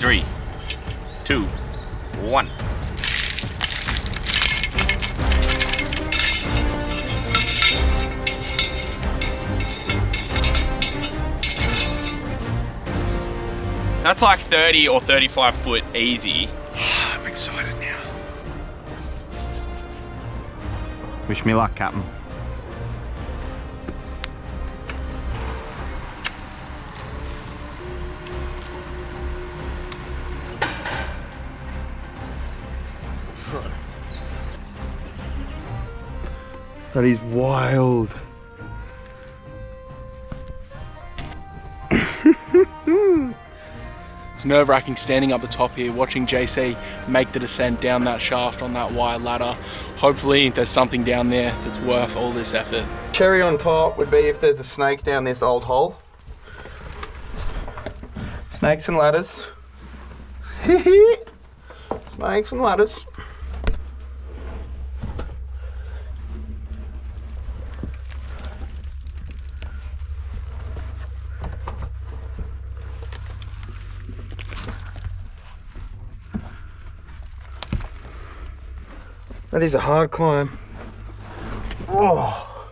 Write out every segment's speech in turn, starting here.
3, 2, 1. That's like 30 or 35 foot easy. I'm excited now. Wish me luck, Captain. That is wild. It's nerve-wracking standing up the top here, watching JC make the descent down that shaft on that wire ladder. Hopefully there's something down there that's worth all this effort. Cherry on top would be if there's a snake down this old hole. Snakes and ladders. Snakes and ladders. That is a hard climb. Oh.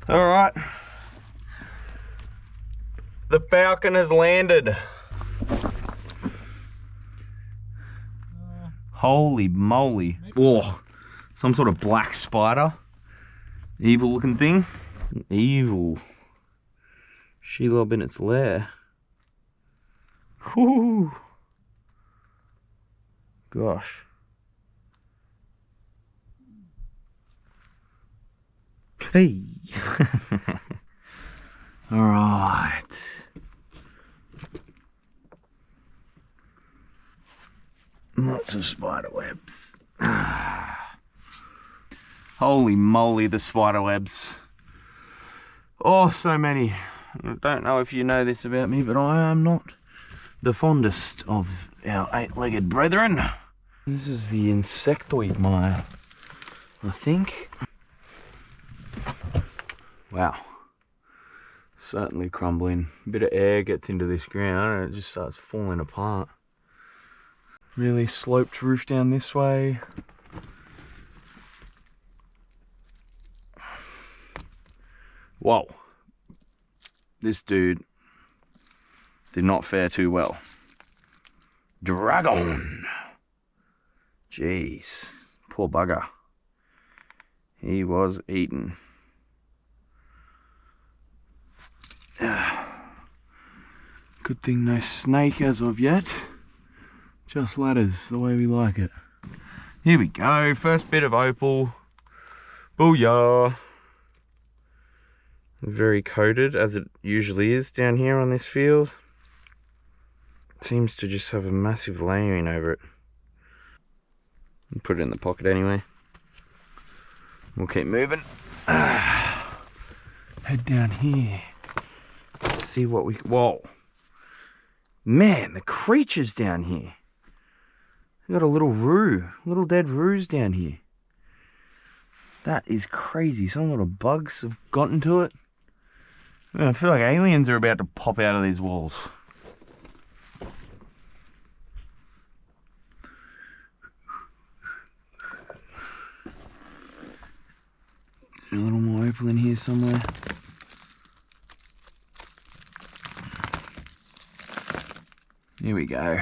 All right. The falcon has landed. Holy moly. Oh, some sort of black spider. Evil looking thing. Evil. Shelob in its lair. Whoo. Gosh. Hey. All right. Lots of spider webs. Holy moly, the spider webs. Oh, so many. I don't know if you know this about me, but I am not the fondest of our eight-legged brethren. This is the insectoid mire, I think. Wow. Certainly crumbling. A bit of air gets into this ground and it just starts falling apart. Really sloped roof down this way. Whoa. This dude did not fare too well. Dragon. Jeez. Poor bugger. He was eaten. Good thing no snake as of yet. Just ladders, the way we like it. Here we go, first bit of opal. Booyah! Very coated, as it usually is down here on this field. It seems to just have a massive layering over it. I'll put it in the pocket anyway. We'll keep moving. Head down here. Let's see what we... Whoa! Man, the creatures down here. We got a little roo, little dead roos down here. That is crazy. Some little bugs have gotten to it. I feel like aliens are about to pop out of these walls. A little more opal in here somewhere. Here we go.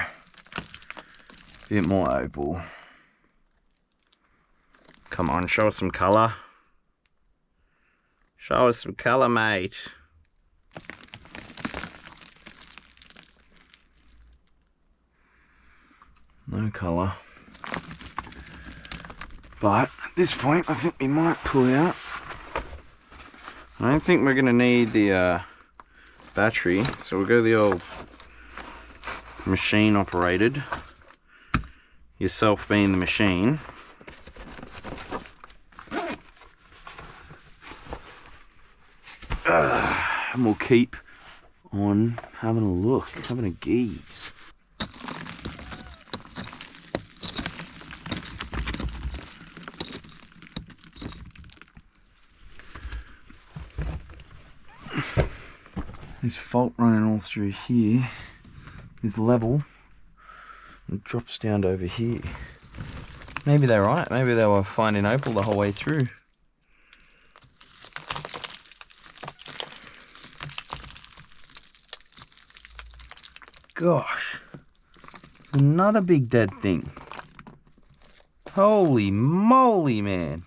Bit more opal. Come on, show us some colour. Show us some colour, mate. No colour. But at this point, I think we might pull out. I don't think we're going to need the battery, so we'll go the old machine operated. Yourself being the machine. And we'll keep on having a look, having a gaze. There's fault running all through here. This level It drops down to over here. Maybe they're on it. Maybe they were finding opal the whole way through. Gosh. Another big dead thing. Holy moly, man.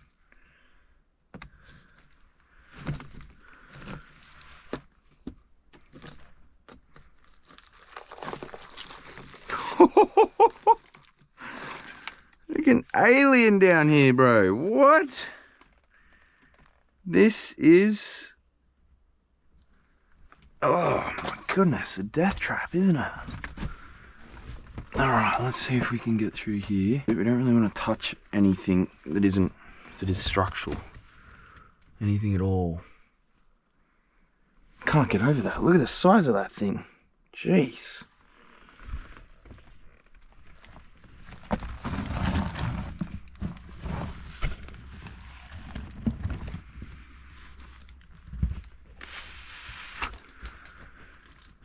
Like an alien down here, bro. What? This is... Oh my goodness, a death trap, isn't it? Alright, let's see if we can get through here. We don't really want to touch anything that is structural. Anything at all. Can't get over that. Look at the size of that thing. Jeez.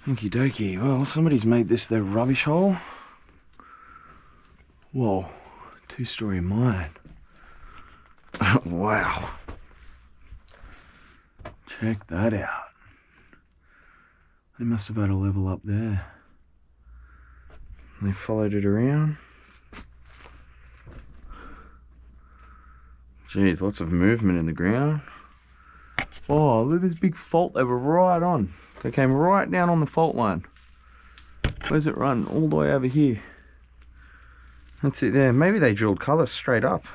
Okie dokie. Well, somebody's made this their rubbish hole. Whoa, 2-story mine. Wow. Check that out. They must have had a level up there. They followed it around. Jeez, lots of movement in the ground. Oh, look at this big fault they were right on. They came right down on the fault line. Where's it run? All the way over here. That's it there. Maybe they drilled colour straight up.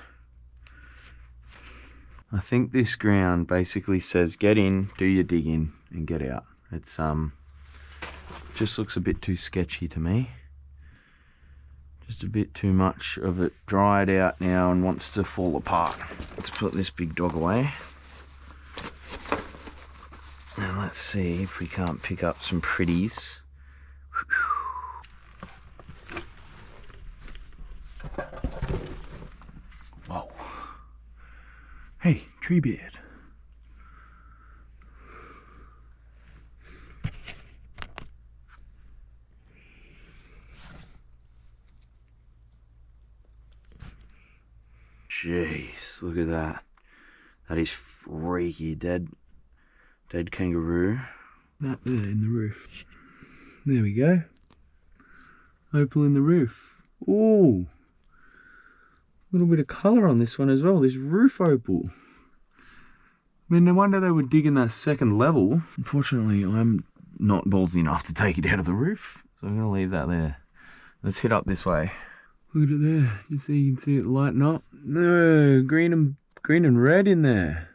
I think this ground basically says get in, do your digging, and get out. It's just looks a bit too sketchy to me. Just a bit too much of it dried out now and wants to fall apart. Let's put this big dog away. And let's see if we can't pick up some pretties. Whoa. Hey, tree beard. Jeez, look at that. That is freaky. Dead kangaroo. That there in the roof. There we go. Opal in the roof. Oh, a little bit of colour on this one as well. This roof opal. I mean, no wonder they were digging that second level. Unfortunately, I'm not ballsy enough to take it out of the roof, so I'm going to leave that there. Let's head up this way. Look at it there. You can see it lighting up. No, green and red in there.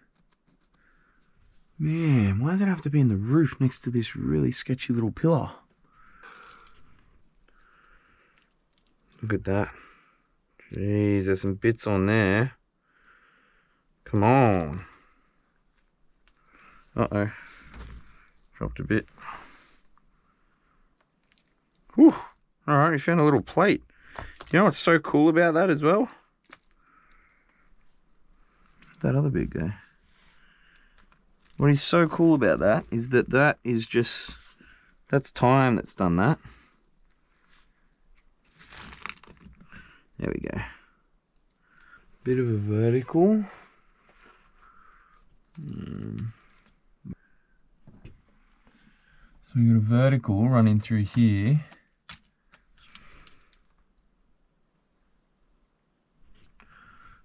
Man, why does it have to be in the roof next to this really sketchy little pillar? Look at that. Jeez, there's some bits on there. Come on. Uh-oh. Dropped a bit. Whew. Alright, we found a little plate. You know what's so cool about that as well? That other big guy. What is so cool about that is that is just, that's time that's done that. There we go. Bit of a vertical. So we got a vertical running through here.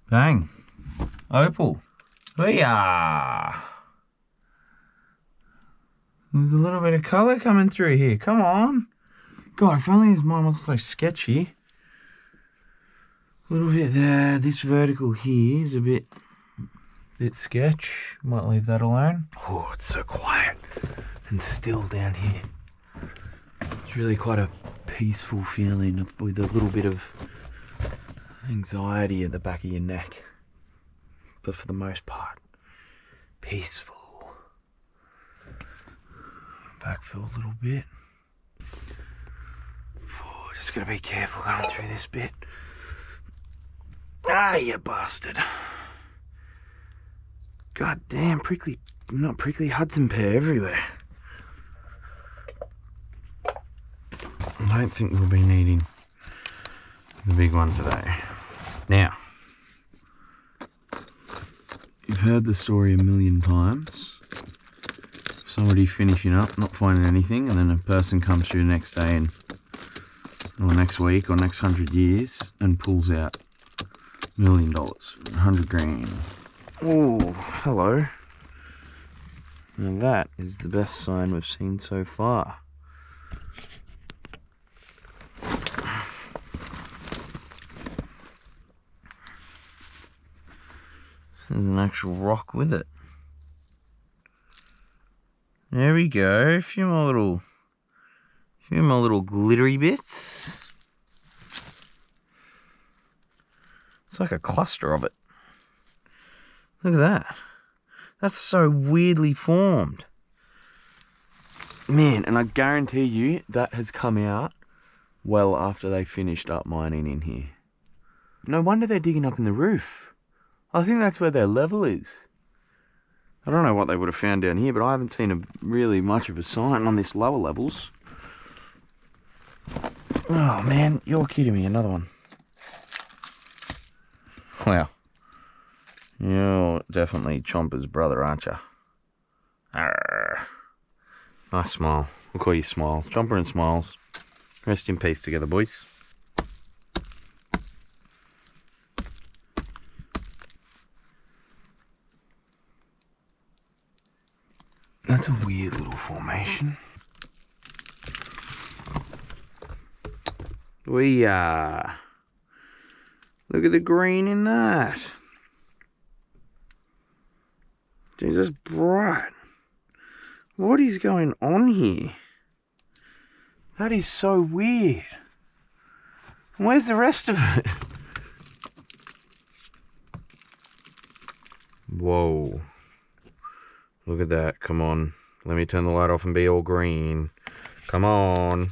Bang. Opal. Booyah. There's a little bit of colour coming through here. Come on. God, if only his mine wasn't so sketchy. A little bit there. This vertical here is a bit sketch. Might leave that alone. Oh, it's so quiet and still down here. It's really quite a peaceful feeling with a little bit of anxiety at the back of your neck. But for the most part, peaceful. Backfill a little bit. Oh, just gotta be careful going through this bit. Ah, you bastard. God damn, prickly, not prickly, Hudson pear everywhere. I don't think we'll be needing The big one today. Now, you've heard the story a million times. Somebody finishing up, not finding anything, and then a person comes through the next day and, or next week or next 100 years and pulls out $1 million, 100 grand. Oh, hello. Now that is the best sign we've seen so far. There's an actual rock with it. There we go. A few more little glittery bits. It's like a cluster of it. Look at that. That's so weirdly formed. Man, and I guarantee you that has come out well after they finished up mining in here. No wonder they're digging up in the roof. I think that's where their level is. I don't know what they would have found down here, but I haven't seen really much of a sign on this lower levels. Oh man, you're kidding me, another one. Wow. You're definitely Chomper's brother, aren't you? Arrgh. Nice smile. We'll call you Smiles. Chomper and Smiles. Rest in peace together, boys. That's a weird little formation. Look at the green in that. Jesus, bright. What is going on here? That is so weird. Where's the rest of it? Whoa. Look at that. Come on. Let me turn the light off and be all green. Come on.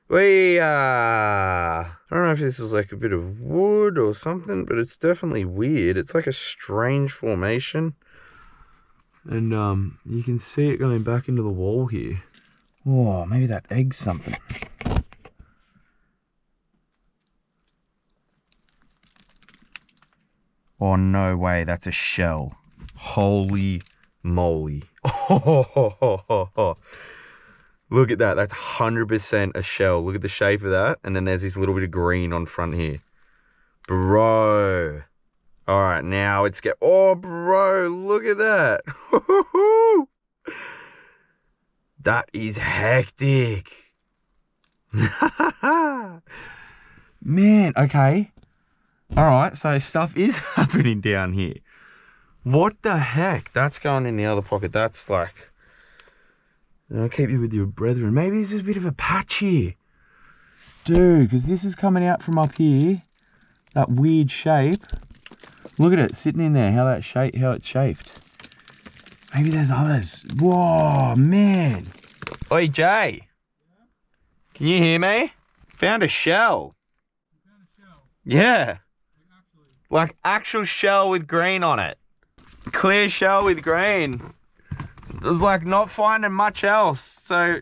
I don't know if this is like a bit of wood or something, but it's definitely weird. It's like a strange formation. And you can see it going back into the wall here. Oh, maybe that egg's something. Oh, no way. That's a shell. Holy moly. Oh. Look at that. That's 100% a shell. Look at the shape of that. And then there's this little bit of green on front here. Bro. All right, now it's oh, bro, look at that. That is hectic. Man, okay. All right, so stuff is happening down here. What the heck? That's going in the other pocket. That's like, I'll keep you with your brethren. Maybe there's a bit of a patch here. Dude, because this is coming out from up here. That weird shape. Look at it sitting in there, how it's shaped. Maybe there's others. Whoa, man. Oi, Jay. Can you hear me? Found a shell. You found a shell? Yeah. Like actual shell with green on it. Clear shell with green. It's like not finding much else. So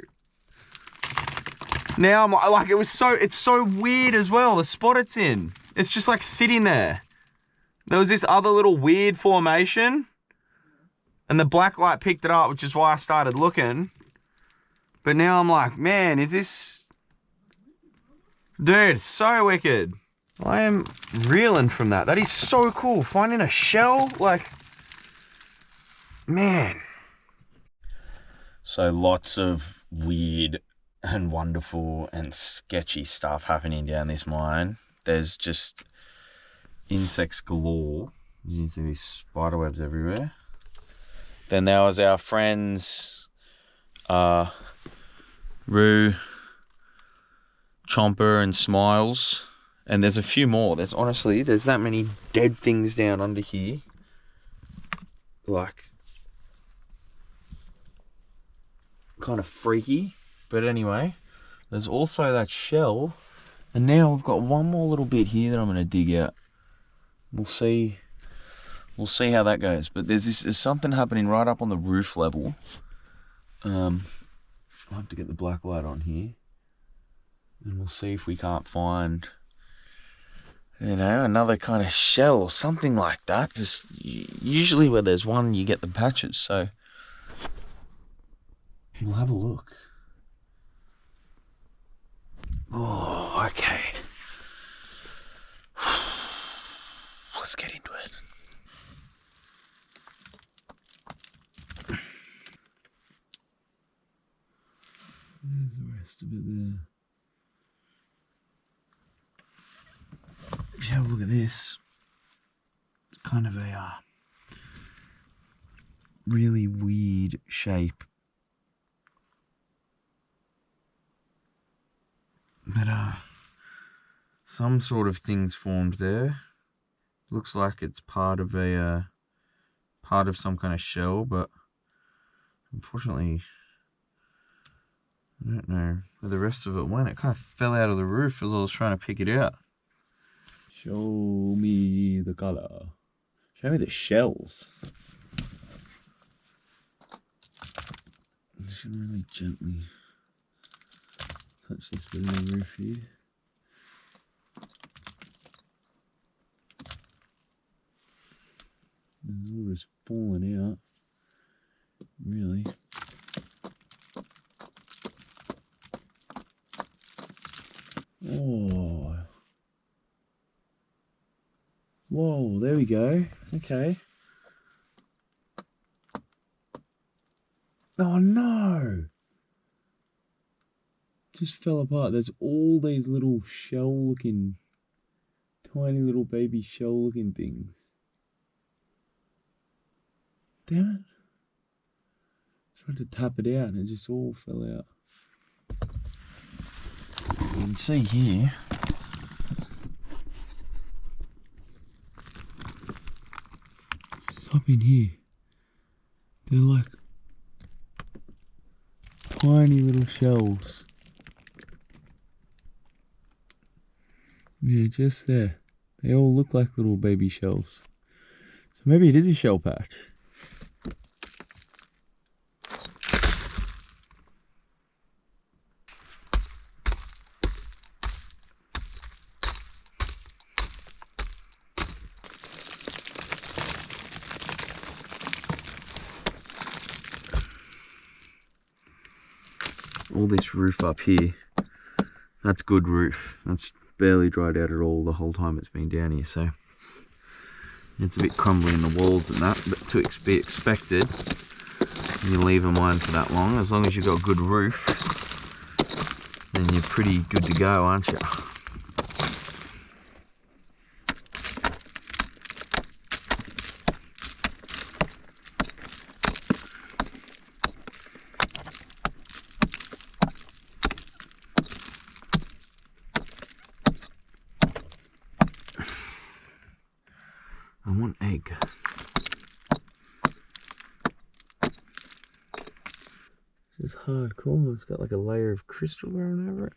now I'm like, it's so weird as well, the spot it's in. It's just like sitting there. There was this other little weird formation and the black light picked it up, which is why I started looking. But now I'm like, man, is this... Dude, so wicked. I am reeling from that. That is so cool. Finding a shell, like... Man. So lots of weird and wonderful and sketchy stuff happening down this mine. There's just... insects galore. You can see these spider webs everywhere. Then there was our friends Roo, Chomper and Smiles. And there's a few more. There's that many dead things down under here. Like, kind of freaky. But anyway, there's also that shell. And now we've got one more little bit here that I'm going to dig out. We'll see how that goes. But there's something happening right up on the roof level. I'll have to get the black light on here. And we'll see if we can't find You know, another kind of shell or something like that, because usually where there's one you get the patches, so we'll have a look. Oh, okay. Let's get into it. There's the rest of it there. If you have a look at this, it's kind of a really weird shape. But some sort of thing's formed there. Looks like it's part of a part of some kind of shell, but unfortunately I don't know where the rest of it went. It kind of fell out of the roof as I was trying to pick it out. Show me the color. Show me the shells. I should really gently touch this bit of the roof here. This is all just falling out, really. Oh. Whoa, there we go. Okay. Oh no! Just fell apart. There's all these little shell looking, tiny little baby shell looking things. Damn it. Tried to tap it out and it just all fell out. You can see here. Up in here. They're like tiny little shells. Yeah, just there. They all look like little baby shells. So maybe it is a shell patch. All this roof up here, that's good roof. That's barely dried out at all the whole time it's been down here, so it's a bit crumbly in the walls and that, but to be expected when you leave a mine for that long. As long as you've got a good roof, then you're pretty good to go, aren't you? I want egg. It's hardcore. It's got like a layer of crystal going over it.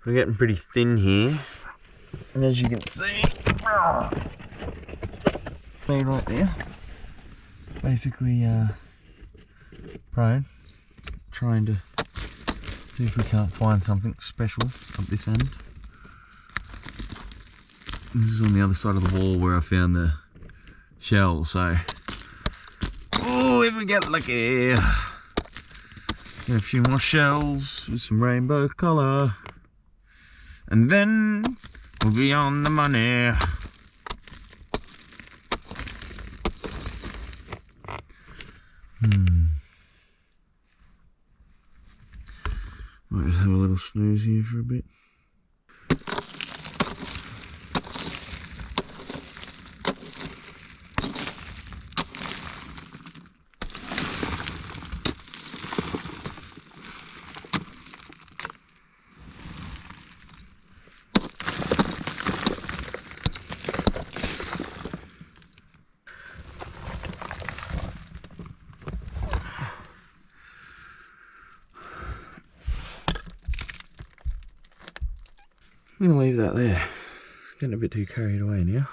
We're getting pretty thin here, and as you can see, me right there, basically prone, trying to see if we can't find something special up this end. This is on the other side of the wall where I found the shell, so oh, if we get lucky, get a few more shells with some rainbow colour, and then we'll be on the money. Might just have a little snooze here for a bit. I'm going to leave that there. Getting a bit too carried away now.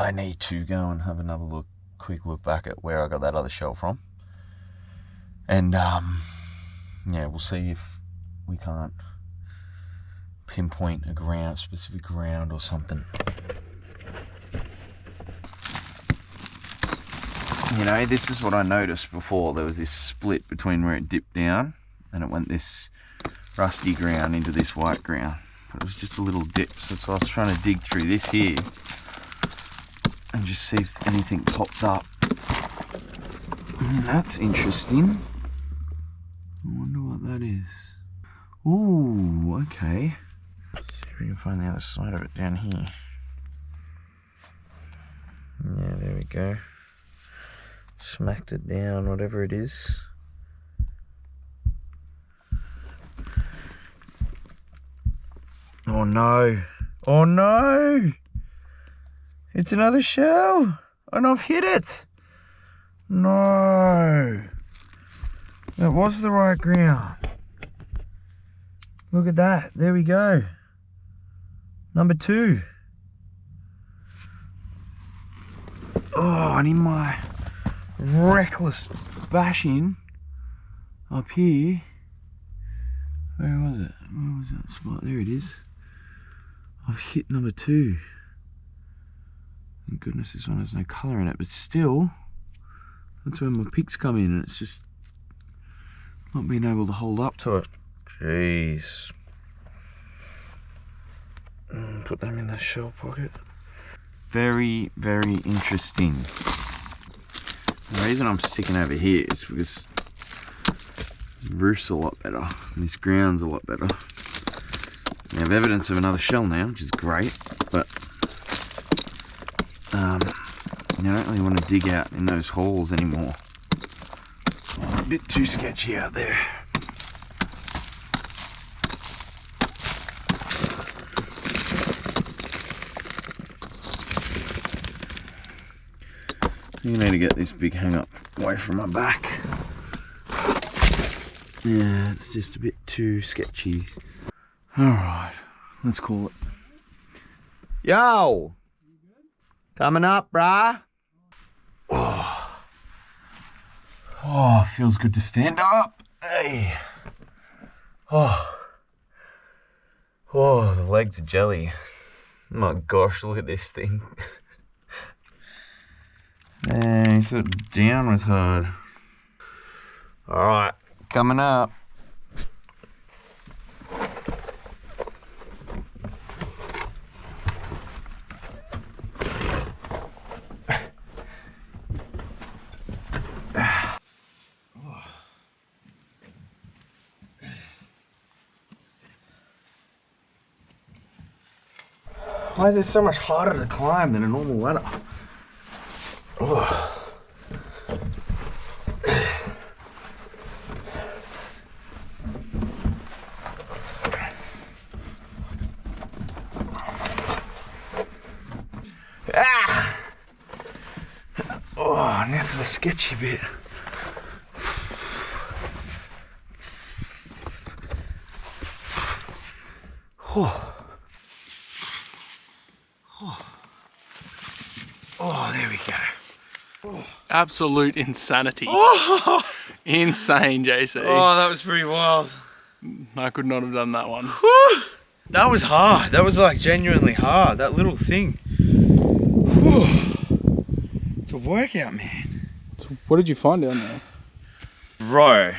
I need to go and have another quick look back at where I got that other shell from. And yeah, we'll see if we can't pinpoint a specific ground or something. You know, this is what I noticed before. There was this split between where it dipped down and it went this rusty ground into this white ground. But it was just a little dip, so that's why I was trying to dig through this here and just see if anything popped up. That's interesting. I wonder what that is. Ooh, okay. See if we can find the other side of it down here. Yeah, there we go. Smacked it down, whatever it is. Oh no! Oh no! It's another shell! And I've hit it! No! That was the right ground. Look at that. There we go. Number 2. Oh, and in my reckless bashing up here, where was it? Where was that spot? There it is. I've hit number 2. Thank goodness this one has no colour in it, but still, that's where my picks come in, and it's just not being able to hold up to it. Jeez. Put them in the shell pocket. Very, very interesting. The reason I'm sticking over here is because this roof's a lot better, and this ground's a lot better. We have evidence of another shell now, which is great, but you don't really want to dig out in those holes anymore. A bit too sketchy out there. You need to get this big hang up away from my back. Yeah, it's just a bit too sketchy. Alright, let's call it. Yo! Coming up, brah? Oh, feels good to stand up. Hey. Oh, the legs are jelly. Oh my gosh, look at this thing. Dang, foot down was hard. Alright, coming up. Why is this so much harder to climb than a normal ladder? Oh. Ah! Oh, now for the sketchy bit. Oh. Oh, there we go. Absolute insanity. Oh, Insane, JC. that was pretty wild. I could not have done that one. Whew. That was hard. That was like genuinely hard. That little thing. Whew. It's a workout, man. So what did you find down there? Bro,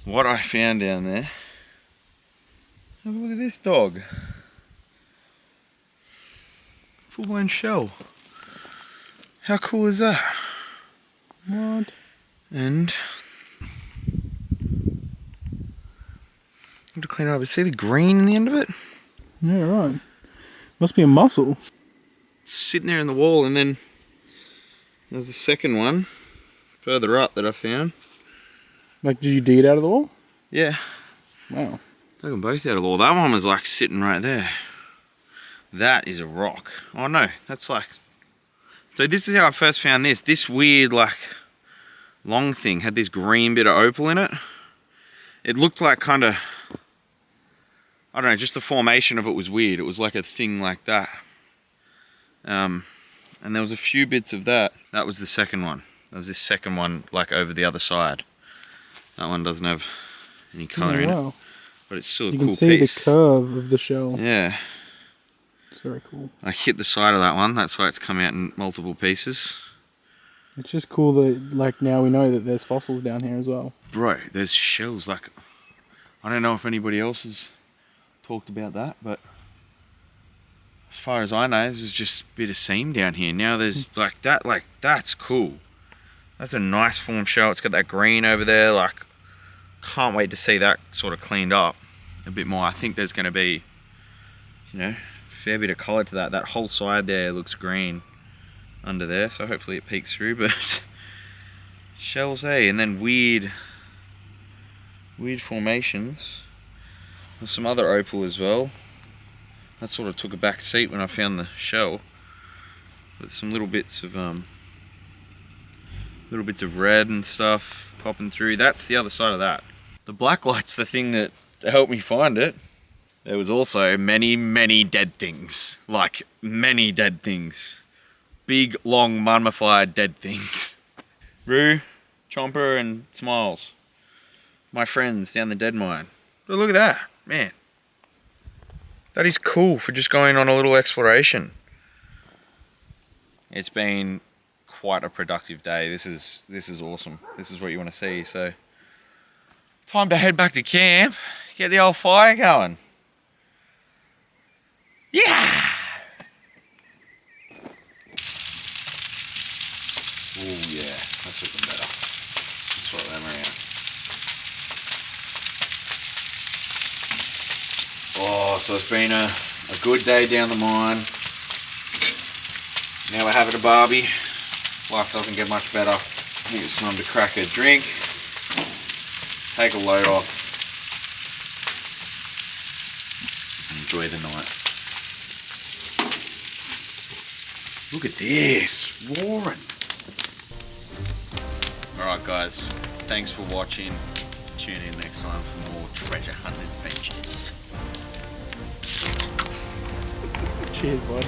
what I found down there. Have a look at this dog. Full-blown shell. How cool is that? What? And I have to clean it up. See the green in the end of it? Yeah, right. Must be a mussel. It's sitting there in the wall, and then there's the second one further up that I found. Like, did you dig it out of the wall? Yeah. Wow. Took them both out of the wall. That one was like sitting right there. That is a rock. Oh no, that's like... So this is how I first found this. This weird like long thing had this green bit of opal in it. It looked like kind of... I don't know, just the formation of it was weird. It was like a thing like that. And there was a few bits of that. That was the second one. That was this second one, like over the other side. That one doesn't have any colour in it, but it's still a cool piece. You can see the curve of the shell. Yeah. It's very cool. I hit the side of that one. That's why it's come out in multiple pieces. It's just cool that, like, now we know that there's fossils down here as well. Bro, there's shells, like, I don't know if anybody else has talked about that, but as far as I know, there's just a bit of seam down here. Now there's like, that's cool. That's a nice form shell. It's got that green over there, like, can't wait to see that sort of cleaned up a bit more. I think there's going to be, you know, a fair bit of colour to that. That whole side there looks green under there, so hopefully it peeks through, but shells, and then weird formations. There's some other opal as well. That sort of took a back seat when I found the shell. But some little bits of red and stuff popping through. That's the other side of that. The black light's the thing that helped me find it. There was also many dead things. Like, many dead things. Big, long, mummified dead things. Roo, Chomper, and Smiles. My friends down the dead mine. But look at that, man. That is cool for just going on a little exploration. It's been quite a productive day. This is awesome. This is what you want to see. So, time to head back to camp. Get the old fire going. Yeah! Oh yeah, that's looking better. Let's swap them around. Oh, so it's been a good day down the mine. Now we're having a barbie. Life doesn't get much better. I think it's time to crack a drink, take a load off, and enjoy the night. Look at this, roaring. Alright guys, thanks for watching. Tune in next time for more treasure hunt adventures. Cheers, bud.